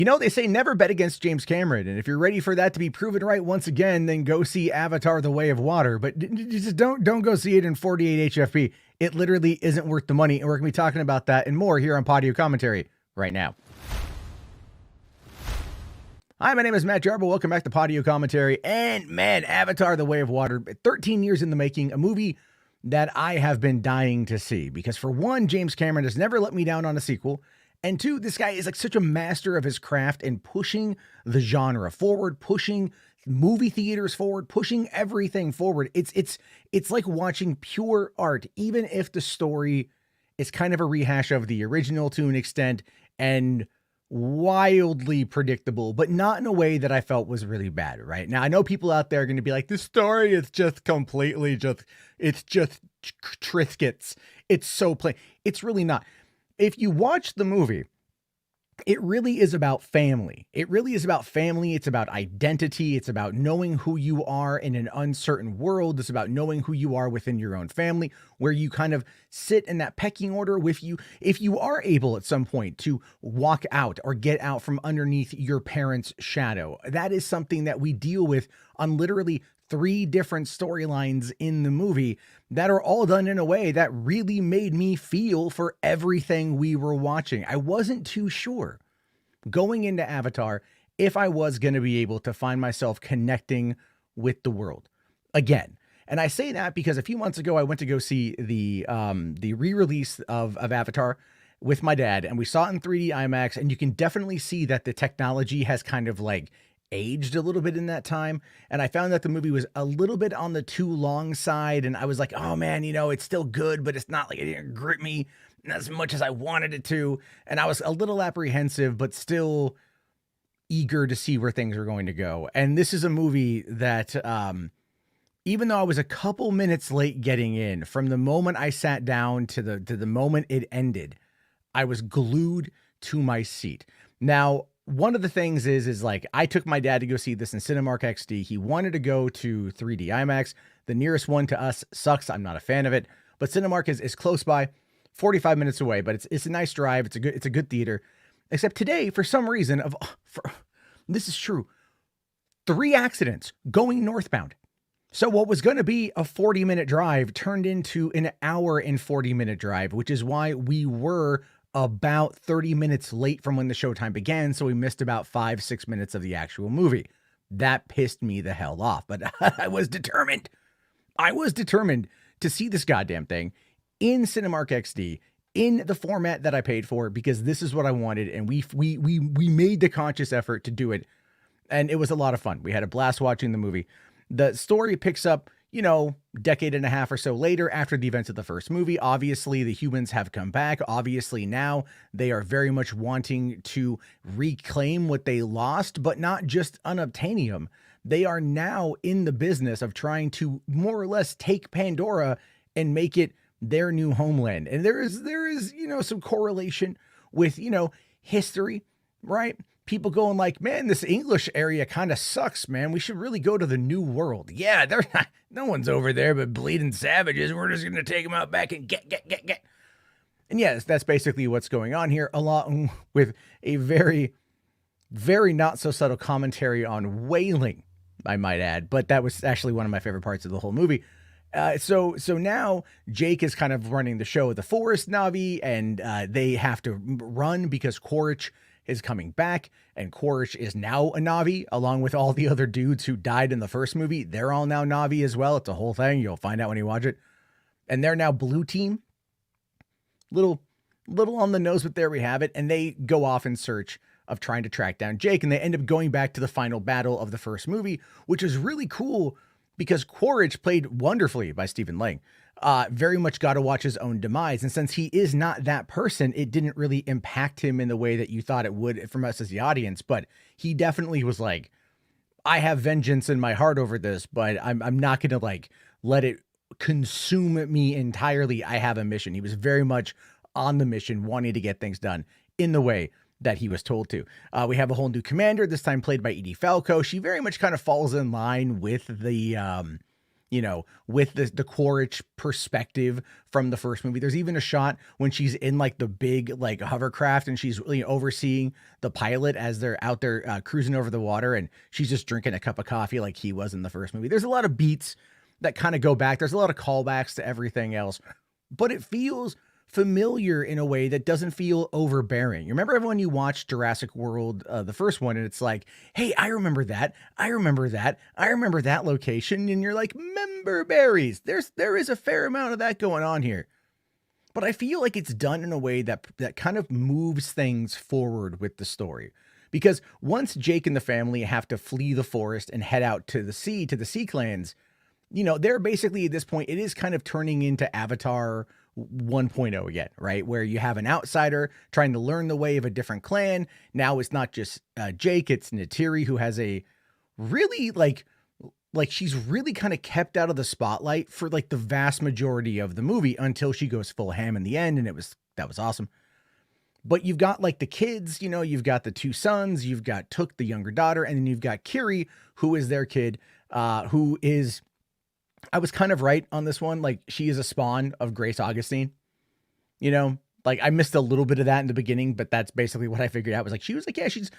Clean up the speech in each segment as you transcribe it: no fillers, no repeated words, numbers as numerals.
You know, they say never bet against James Cameron, and if you're ready for that to be proven right once again, then go see Avatar: The Way of Water. But just don't go see it in 48 HFP. It literally isn't worth the money, and we're going to be talking about that and more here on Podio Commentary right now. Hi, my name is Matt Gerald. Welcome back to Podio Commentary. And man, Avatar: The Way of Water, 13 years in the making, a movie that I have been dying to see. Because for one, James Cameron has never let me down on a sequel. And two, this guy is like such a master of his craft and pushing the genre forward, pushing movie theaters forward, pushing everything forward. It's like watching pure art, even if the story is kind of a rehash of the original to an extent and wildly predictable, but not in a way that I felt was really bad, right? Now, I know people out there are going to be like, this story is just completely it's just Triscuits. It's so plain. It's really not. If you watch the movie, it really is about family. It really is about family. It's about identity. It's about knowing who you are in an uncertain world. It's about knowing who you are within your own family, where you kind of sit in that pecking order with you. If you are able at some point to walk out or get out from underneath your parents' shadow, that is something that we deal with on literally 3 different storylines in the movie that are all done in a way that really made me feel for everything we were watching. I wasn't too sure going into Avatar if I was going to be able to find myself connecting with the world again. And I say that because a few months ago, I went to go see the re-release of Avatar with my dad, and we saw it in 3D IMAX, and you can definitely see that the technology has kind of like aged a little bit in that time. And I found that the movie was a little bit on the too long side. And I was like, oh man, you know, it's still good, but it's not like it didn't grip me as much as I wanted it to. And I was a little apprehensive, but still eager to see where things were going to go. And this is a movie that, even though I was a couple minutes late getting in, from the moment I sat down to the moment it ended, I was glued to my seat. Now, one of the things is like, I took my dad to go see this in Cinemark XD. He wanted to go to 3D IMAX. The nearest one to us sucks. I'm not a fan of it, but Cinemark is close by, 45 minutes away, but it's a nice drive. It's a good theater. Except today, for some reason, this is true, 3 accidents going northbound. So what was going to be a 40-minute drive turned into an hour and 40-minute drive, which is why we were about 30 minutes late from when the showtime began. So we missed about 5-6 minutes of the actual movie. That pissed me the hell off, but I was determined. I was determined to see this goddamn thing in Cinemark XD in the format that I paid for, because this is what I wanted. And we made the conscious effort to do it. And it was a lot of fun. We had a blast watching the movie. The story picks up, you know, decade and a half or so later after the events of the first movie. Obviously, the humans have come back. Obviously, now they are very much wanting to reclaim what they lost, but not just unobtainium. They are now in the business of trying to more or less take Pandora and make it their new homeland. And there is, you know, some correlation with, you know, history, right? People going like, man, this English area kind of sucks, man. We should really go to the new world. Yeah, they're not, no one's over there but bleeding savages. We're just going to take them out back and get. And yes, that's basically what's going on here, along with a very, very not so subtle commentary on whaling, I might add. But that was actually one of my favorite parts of the whole movie. So now Jake is kind of running the show at the Forest Navi, and they have to run because Quaritch is coming back, and Quaritch is now a Navi, along with all the other dudes who died in the first movie. They're all now Navi as well. It's a whole thing. You'll find out when you watch it. And they're now blue team. Little on the nose, but there we have it. And they go off in search of trying to track down Jake, and they end up going back to the final battle of the first movie, which is really cool because Quaritch, played wonderfully by Stephen Lang, very much got to watch his own demise. And since he is not that person, it didn't really impact him in the way that you thought it would from us as the audience. But he definitely was like, I have vengeance in my heart over this, but I'm not going to like let it consume me entirely. I have a mission. He was very much on the mission, wanting to get things done in the way that he was told to. We have a whole new commander, this time played by Edie Falco. She very much kind of falls in line with the with the Quaritch perspective from the first movie. There's even a shot when she's in like the big like hovercraft and she's overseeing the pilot as they're out there cruising over the water, and she's just drinking a cup of coffee like he was in the first movie. There's a lot of beats that kind of go back. There's a lot of callbacks to everything else, but it feels familiar in a way that doesn't feel overbearing. You remember when you watched Jurassic World, the first one, and it's like, hey, I remember that. I remember that. I remember that location. And you're like, member berries. There is a fair amount of that going on here. But I feel like it's done in a way that kind of moves things forward with the story. Because once Jake and the family have to flee the forest and head out to the sea clans, they're basically at this point, it is kind of turning into Avatar 1.0 again, right? Where you have an outsider trying to learn the way of a different clan. Now it's not just Jake, it's Neytiri, who has a really like she's really kind of kept out of the spotlight for like the vast majority of the movie until she goes full ham in the end. And that was awesome. But you've got like the kids, you've got the two sons, you've got Took, the younger daughter, and then you've got Kiri, who is their kid, who is, I was kind of right on this one. Like, she is a spawn of Grace Augustine, like I missed a little bit of that in the beginning, but that's basically what I figured out. Was like, she was like, yeah, she's,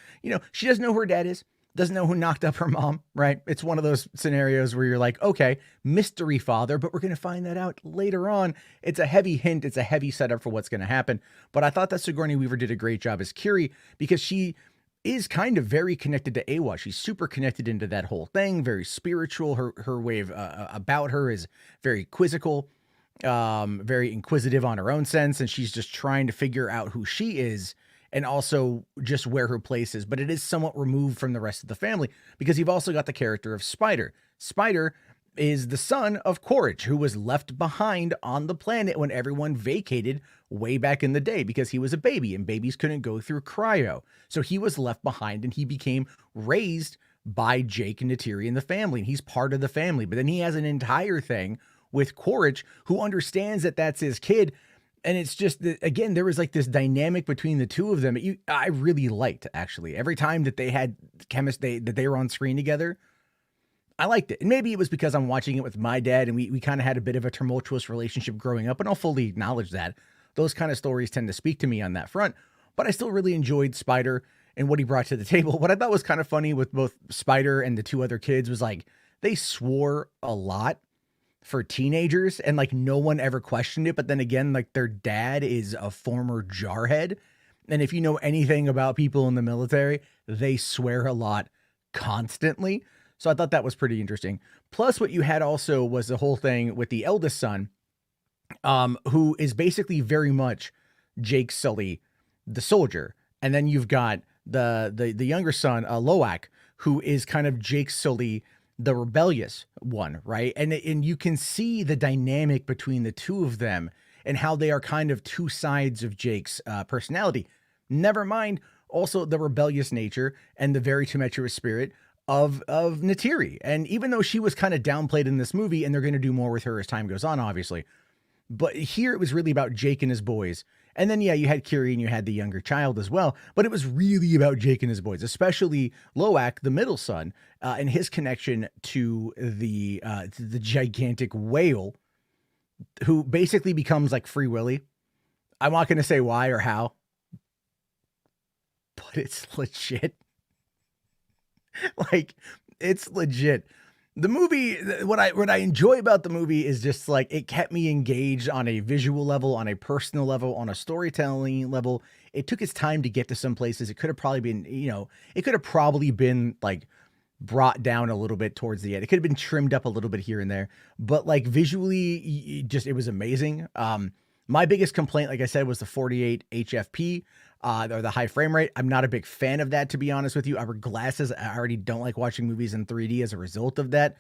she doesn't know who her dad is, doesn't know who knocked up her mom, right? It's one of those scenarios where you're like, okay, mystery father, but we're going to find that out later on. It's a heavy hint. It's a heavy setup for what's going to happen. But I thought that Sigourney Weaver did a great job as Kiri, because she is kind of very connected to Awa. She's super connected into that whole thing, very spiritual. Her way of about her is very quizzical, very inquisitive on her own sense, and she's just trying to figure out who she is and also just where her place is. But it is somewhat removed from the rest of the family, because you've also got the character of Spider. Spider is the son of Quaritch, who was left behind on the planet when everyone vacated way back in the day, because he was a baby and babies couldn't go through cryo. So he was left behind and he became raised by Jake and Neytiri and the family, and he's part of the family. But then he has an entire thing with Quaritch, who understands that that's his kid. And it's just that, again, there was like this dynamic between the two of them. I really liked, actually. Every time that they had that they were on screen together, I liked it. And maybe it was because I'm watching it with my dad and we kind of had a bit of a tumultuous relationship growing up, and I'll fully acknowledge that. Those kind of stories tend to speak to me on that front, but I still really enjoyed Spider and what he brought to the table. What I thought was kind of funny with both Spider and the two other kids was like, they swore a lot for teenagers and like no one ever questioned it. But then again, like their dad is a former jarhead. And if you know anything about people in the military, they swear a lot constantly. So I thought that was pretty interesting. Plus what you had also was the whole thing with the eldest son, who is basically very much Jake Sully, the soldier. And then you've got the younger son, Loak, who is kind of Jake Sully, the rebellious one, right? And you can see the dynamic between the two of them and how they are kind of two sides of Jake's personality. Never mind also the rebellious nature and the very tumultuous spirit of Neytiri. And even though she was kind of downplayed in this movie, and they're going to do more with her as time goes on, obviously, but here it was really about Jake and his boys. And then, yeah, you had Kiri and you had the younger child as well, but it was really about Jake and his boys, especially Loak, the middle son, and his connection to the gigantic whale, who basically becomes like Free Willy. I'm not going to say why or how, but it's legit. Like, it's legit. The movie, what I enjoy about the movie is just like, it kept me engaged on a visual level, on a personal level, on a storytelling level. It took its time to get to some places. It could have probably been, it could have probably been like brought down a little bit towards the end. It could have been trimmed up a little bit here and there, but like visually, it was amazing. My biggest complaint, like I said, was the 48 HFP, or the high frame rate. I'm not a big fan of that, to be honest with you. I wear glasses. I already don't like watching movies in 3D as a result of that.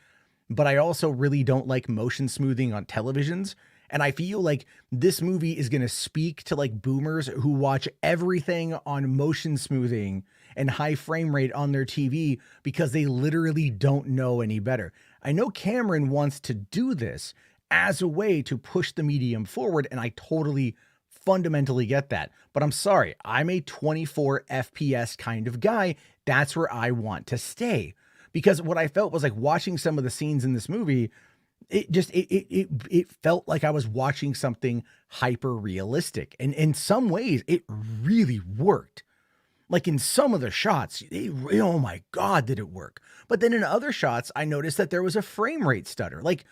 But I also really don't like motion smoothing on televisions. And I feel like this movie is going to speak to like boomers who watch everything on motion smoothing and high frame rate on their TV because they literally don't know any better. I know Cameron wants to do this as a way to push the medium forward, and I totally fundamentally get that. But I'm sorry, I'm a 24 FPS kind of guy. That's where I want to stay. Because what I felt was like watching some of the scenes in this movie, It felt like I was watching something hyper realistic, and in some ways it really worked. Like in some of the shots, oh my God, did it work. But then in other shots, I noticed that there was a frame rate stutter, like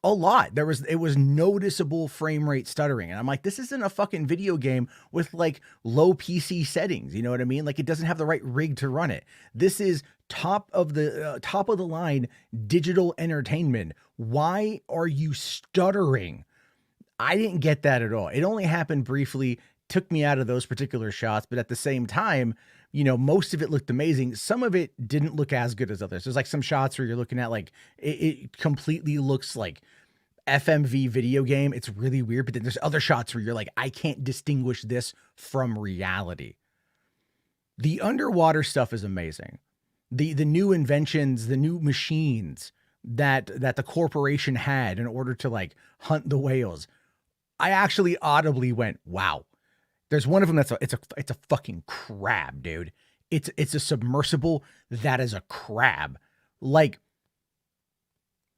a lot. It was noticeable frame rate stuttering. And I'm like, this isn't a fucking video game with like low PC settings. You know what I mean? Like it doesn't have the right rig to run it. This is top of the line digital entertainment. Why are you stuttering? I didn't get that at all. It only happened briefly, took me out of those particular shots, but at the same time, you know, most of it looked amazing. Some of it didn't look as good as others. There's like some shots where you're looking at like it completely looks like FMV video game. It's really weird, but then there's other shots where you're like, I can't distinguish this from reality. The underwater stuff is amazing. The new inventions, the new machines that the corporation had in order to like hunt the whales. I actually audibly went, wow. There's one of them that's it's a fucking crab, dude. It's a submersible that is a crab. Like,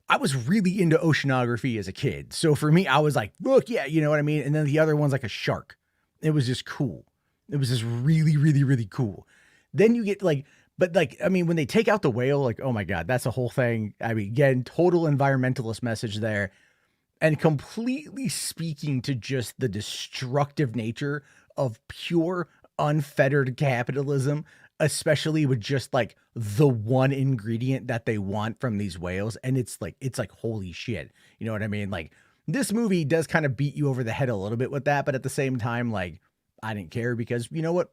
I was really into oceanography as a kid. So for me, I was like, look, yeah, you know what I mean? And then the other one's like a shark. It was just cool. It was just really, really, really cool. Then you get like, but like, I mean, when they take out the whale, like, oh my God, that's a whole thing. I mean, again, total environmentalist message there. And completely speaking to just the destructive nature of pure, unfettered capitalism, especially with just like the one ingredient that they want from these whales. And it's like, holy shit. You know what I mean? Like, this movie does kind of beat you over the head a little bit with that. But at the same time, like, I didn't care because you know what?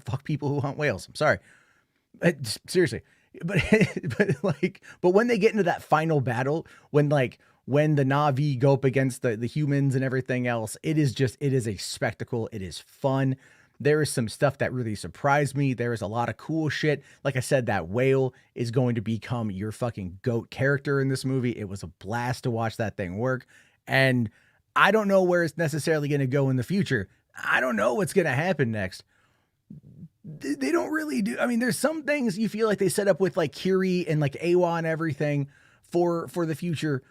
Fuck people who hunt whales. I'm sorry. Seriously. But when they get into that final battle, when the Na'vi go up against the humans and everything else, it is a spectacle. It is fun. There is some stuff that really surprised me. There is a lot of cool shit. Like I said, that whale is going to become your fucking GOAT character in this movie. It was a blast to watch that thing work. And I don't know where it's necessarily going to go in the future. I don't know what's going to happen next. They don't really do. I mean, there's some things you feel like they set up with like Kiri and like Awa and everything for the future.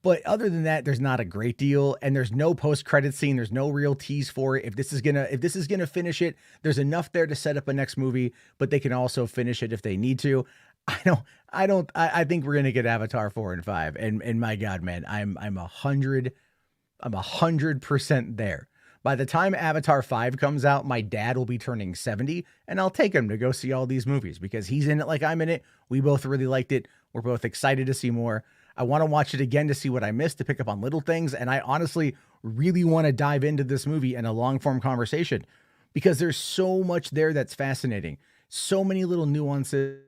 But other than that, there's not a great deal, and there's no post-credit scene. There's no real tease for it. If this is gonna finish it, there's enough there to set up a next movie, but they can also finish it if they need to. I think we're gonna get Avatar 4 and 5, and my God, man, I'm 100% there. By the time Avatar 5 comes out, my dad will be turning 70, and I'll take him to go see all these movies because he's in it like I'm in it. We both really liked it. We're both excited to see more. I want to watch it again to see what I missed, to pick up on little things. And I honestly really want to dive into this movie in a long form conversation because there's so much there that's fascinating. So many little nuances,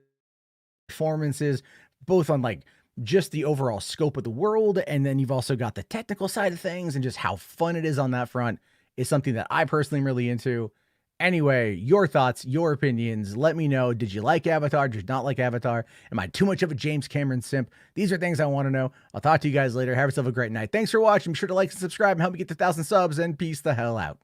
performances, both on like just the overall scope of the world. And then you've also got the technical side of things and just how fun it is on that front is something that I personally am really into. Anyway, your thoughts, your opinions, let me know. Did you like Avatar? Did you not like Avatar? Am I too much of a James Cameron simp? These are things I want to know. I'll talk to you guys later. Have yourself a great night. Thanks for watching. Be sure to like and subscribe and help me get to 1,000 subs, and peace the hell out.